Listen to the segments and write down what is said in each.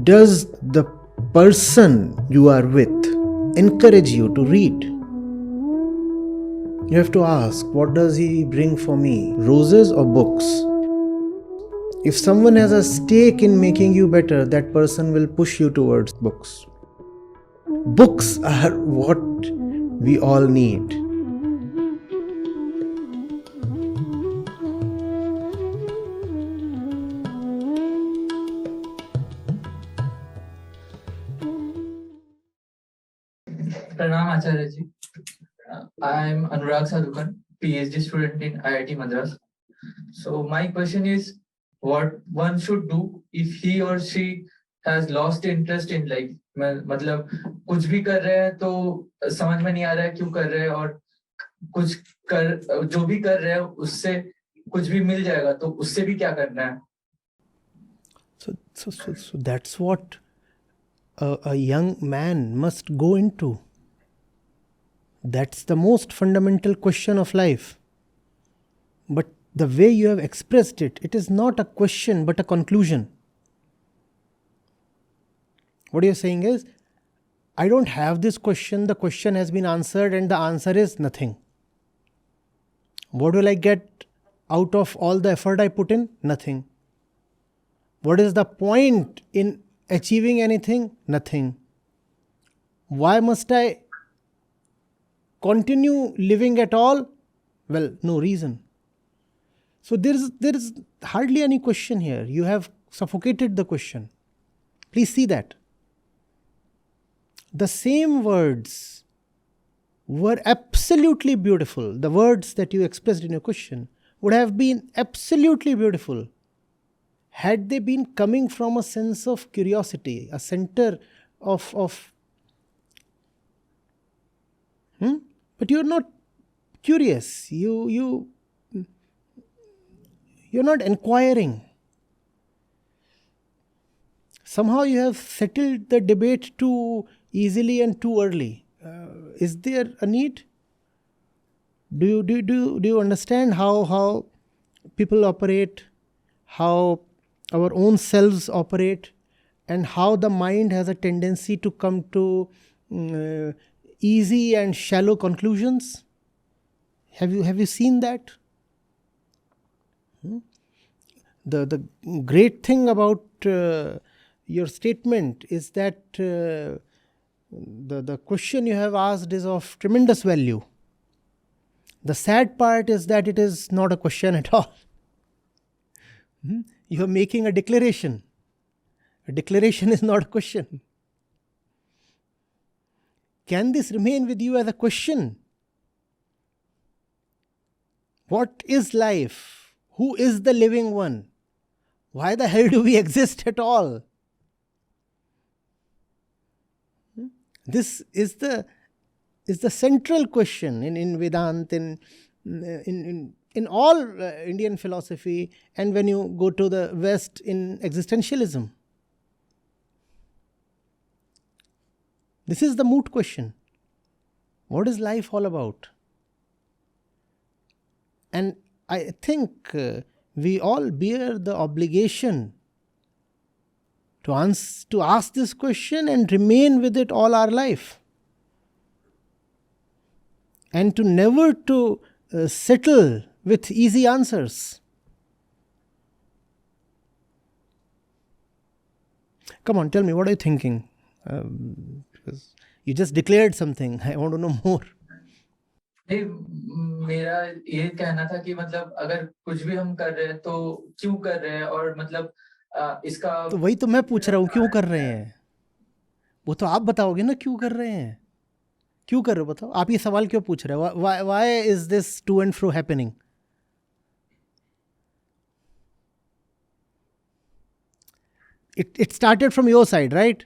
Does the person you are with encourage you to read? You have to ask, what does he bring for me? Roses or books? If someone has a stake in making you better, that person will push you towards books. Books are what we all need. Pranam Acharya ji. I am Anurag Sadhukan, PhD student in IIT-Madras. So my question is, what one should do if he or she has lost interest in life? मतलब कुछ भी कर रहे हैं तो समझ में नहीं आ रहा है क्यों कर रहे हैं, और कुछ कर जो भी कर रहे हैं उससे कुछ भी मिल जाएगा तो उससे भी क्या करना है? So that's what a young man must go into. That's the most fundamental question of life. But the way you have expressed it, it is not a question but a conclusion. What you're saying is, I don't have this question, the question has been answered, and the answer is nothing. What will I get out of all the effort I put in? Nothing. What is the point in achieving anything? Nothing. Why must I continue living at all? Well, no reason. So there is hardly any question here. You have suffocated the question. Please see that. The same words were absolutely beautiful. The words that you expressed in your question would have been absolutely beautiful had they been coming from a sense of curiosity, a center of but you're not curious. You're not inquiring. Somehow you have settled the debate too easily and too early. Is there a need? Do you understand how people operate, how our own selves operate, and how the mind has a tendency to come to easy and shallow conclusions? Have you seen that? The great thing about your statement is that the question you have asked is of tremendous value. The sad part is that it is not a question at all. You are making a declaration. A declaration is not a question. Can this remain with you as a question? What is life? Who is the living one? Why the hell do we exist at all? This is the central question in Vedanta, in all Indian philosophy, and when you go to the West, in existentialism. This is the moot question. What is life all about? And I think we all bear the obligation to ask this question and remain with it all our life. And to never to settle with easy answers. Come on, tell me, what are you thinking? Because you just declared something. I want to know more. मेरा ये कहना था कि मतलब अगर कुछ भी हम कर रहे हैं तो क्यों कर रहे हैं, और मतलब इसका तो वही तो मैं पूछ रहा हूँ, क्यों कर रहे हैं? वो तो आप बताओगे ना, क्यों कर रहे हैं? क्यों कर रहे हो बताओ? आप ये सवाल क्यों पूछ रहे हो? Why is this to and fro happening? It started from your side, right?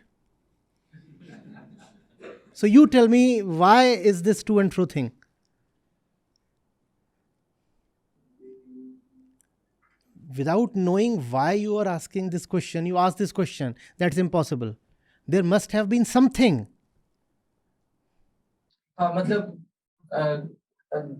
So you tell me, why is this to and fro thing? Without knowing why you are asking this question, you ask this question. That's impossible. There must have been something. हाँ, मतलब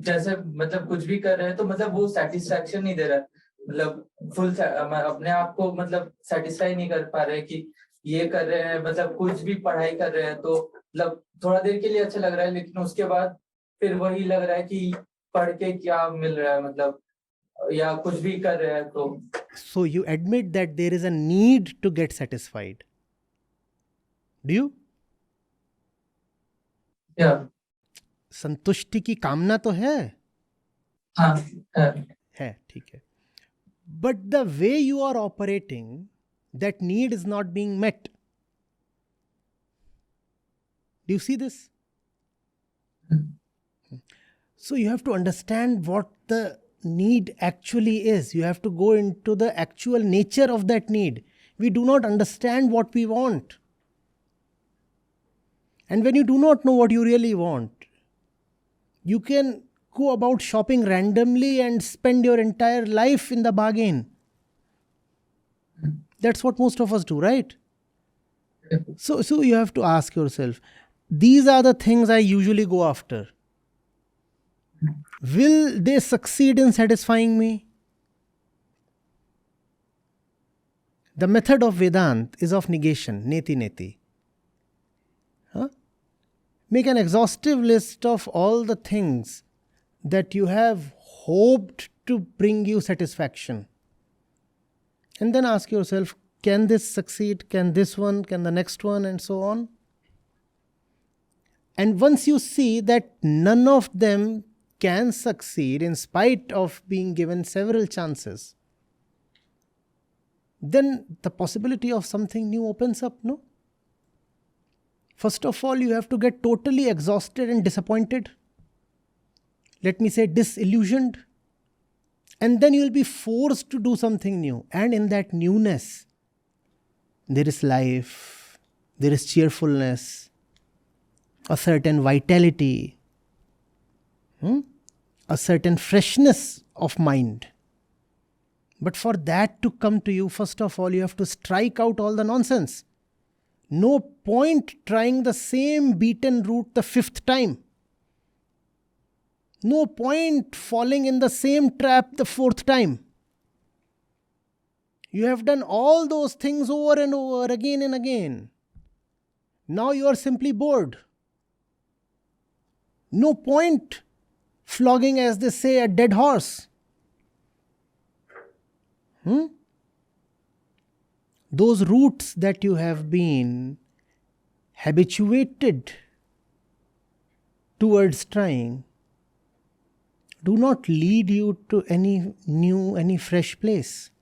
जैसे मतलब कुछ भी कर रहे हैं तो मतलब वो सेटिस्फैक्शन नहीं दे रहा है, मतलब फुल अपने आप को मतलब सेटिस्फाई नहीं कर पा रहे कि ये कर रहे हैं, मतलब कुछ भी पढ़ाई कर रहे हैं तो मतलब थोड़ा देर के लिए अच्छा लग रहा है, लेकिन उसके बाद फिर वही लग रहा है कि पढ़ के क्या मिल रहा है, मतलब या कुछ भी कर रहे हैं तो. So you admit that there is a need to get satisfied. Do you? Yeah. संतुष्टि की कामना तो है. हाँ है, ठीक है. But the way you are operating, that need is not being met. Do you see this? So you have to understand what the need actually is. You have to go into the actual nature of that need. We do not understand what we want. And when you do not know what you really want, you can go about shopping randomly and spend your entire life in the bargain. That's what most of us do, right? So you have to ask yourself, these are the things I usually go after. Will they succeed in satisfying me? The method of Vedant is of negation, neti neti. Make an exhaustive list of all the things that you have hoped to bring you satisfaction. And then ask yourself, can this succeed? Can this one? Can the next one? And so on. And once you see that none of them can succeed in spite of being given several chances, then the possibility of something new opens up, no? First of all, you have to get totally exhausted and disappointed. Let me say disillusioned. And then you will be forced to do something new. And in that newness, there is life, there is cheerfulness, a certain vitality, a certain freshness of mind. But for that to come to you, first of all, you have to strike out all the nonsense. No point trying the same beaten route the fifth time. No point falling in the same trap the fourth time. You have done all those things over and over, again and again. Now you are simply bored. No point flogging, as they say, a dead horse. Those routes that you have been habituated towards trying do not lead you to any new, any fresh place.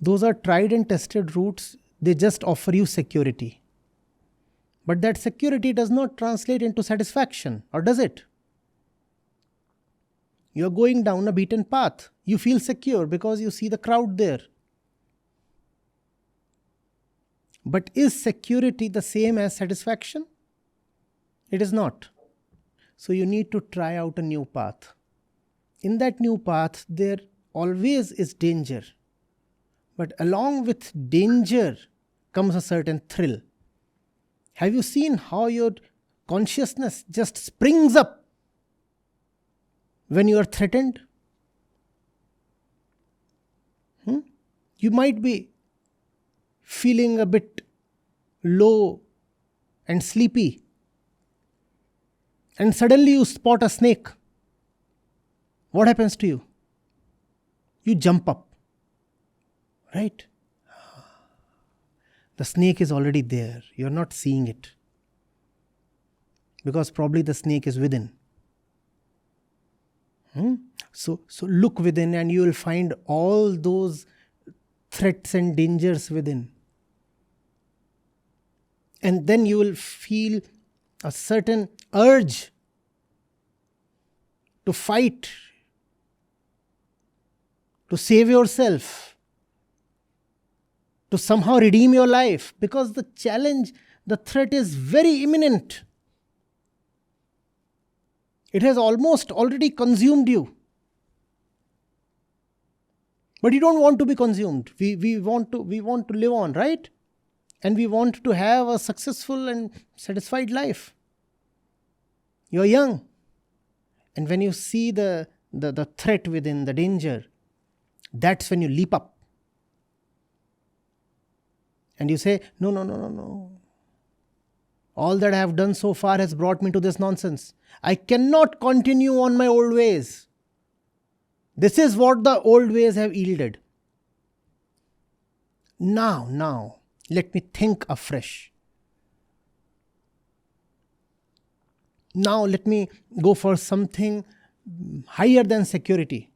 Those are tried and tested routes. They just offer you security. But that security does not translate into satisfaction, or does it? You are going down a beaten path. You feel secure because you see the crowd there. But is security the same as satisfaction? It is not. So you need to try out a new path. In that new path, there always is danger. But along with danger comes a certain thrill. Have you seen how your consciousness just springs up when you are threatened? You might be feeling a bit low and sleepy, and suddenly you spot a snake. What happens to you? You jump up, right? The snake is already there. You're not seeing it because probably the snake is within. So look within and you will find all those threats and dangers within. And then you will feel a certain urge to fight, to save yourself, to somehow redeem your life, because the challenge, the threat is very imminent. It has almost already consumed you. But you don't want to be consumed. We want to live on, right? And we want to have a successful and satisfied life. You're young. And when you see the threat within, the danger, that's when you leap up. And you say, no, no, no, no, no. All that I have done so far has brought me to this nonsense. I cannot continue on my old ways. This is what the old ways have yielded. Now, let me think afresh. Now let me go for something higher than security.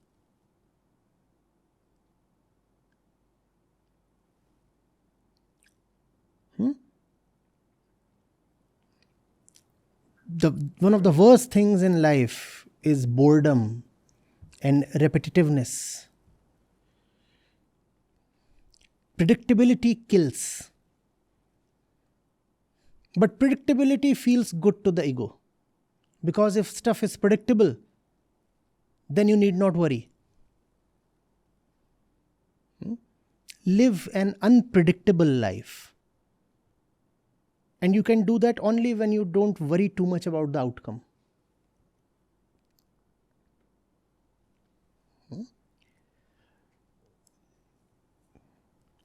One of the worst things in life is boredom and repetitiveness. Predictability kills. But predictability feels good to the ego. Because if stuff is predictable, then you need not worry. Live an unpredictable life. And you can do that only when you don't worry too much about the outcome.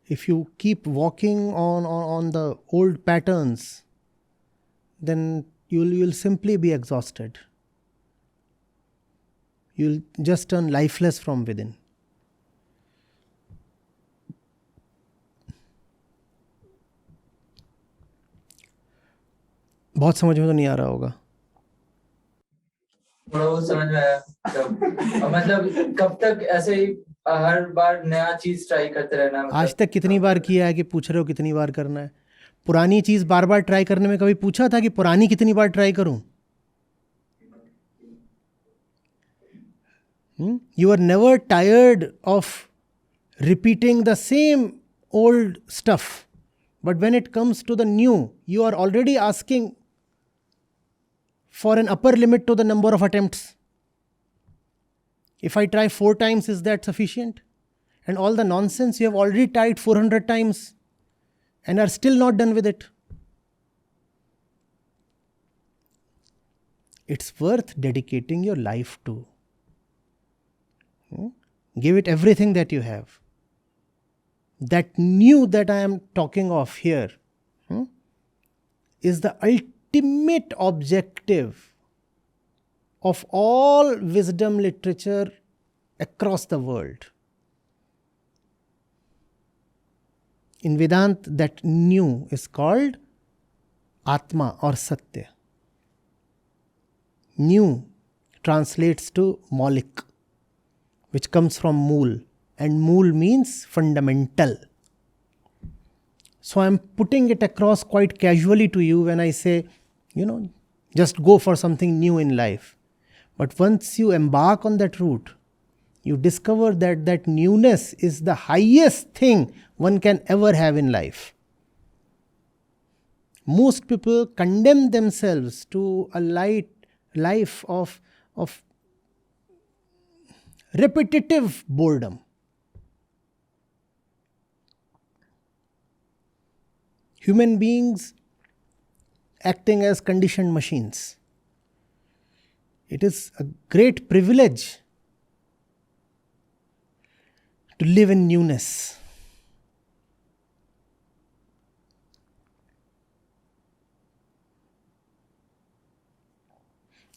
If you keep walking on the old patterns, then you'll simply be exhausted. You'll just turn lifeless from within. बहुत समझ में तो नहीं आ रहा होगा. थोड़ा बहुत समझ में आया. मतलब कब तक ऐसे ही हर बार नया चीज ट्राई करते रहना? आज तक कितनी बार किया है कि पूछ रहे हो कितनी बार करना है? पुरानी चीज बार बार ट्राई करने में कभी पूछा था कि पुरानी कितनी बार ट्राई करूं? You are never tired of repeating the same old stuff. But when it comes to the new, you are already asking for an upper limit to the number of attempts. If I try 4 times, is that sufficient? And all the nonsense you have already tried 400 times and are still not done with it. It's worth dedicating your life to. Give it everything that you have. That new that I am talking of here is the ultimate objective of all wisdom literature across the world. In Vedanta, that new is called Atma or Satya. New translates to Maulik, which comes from Mool, and Mool means fundamental. So I am putting it across quite casually to you when I say, just go for something new in life. But once you embark on that route, you discover that that newness is the highest thing one can ever have in life. Most people condemn themselves to a life of repetitive boredom. Human beings acting as conditioned machines. It is a great privilege to live in newness.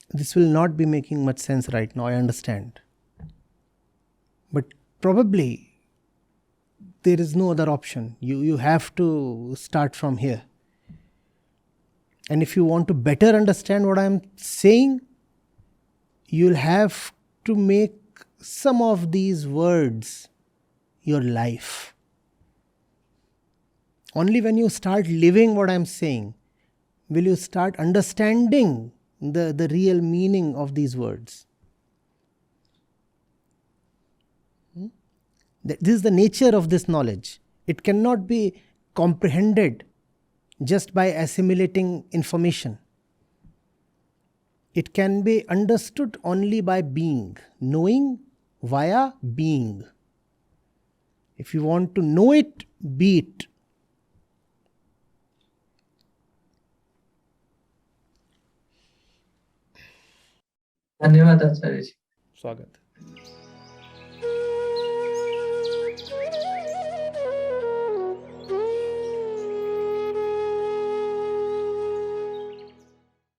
This will not be making much sense right now, I understand. But probably there is no other option. You have to start from here. And if you want to better understand what I am saying, you'll have to make some of these words your life. Only when you start living what I am saying will you start understanding the real meaning of these words. This is the nature of this knowledge. It cannot be comprehended just by assimilating information. It can be understood only by being, knowing via being. If you want to know it, be it. धन्यवाद आचार्य जी. स्वागत.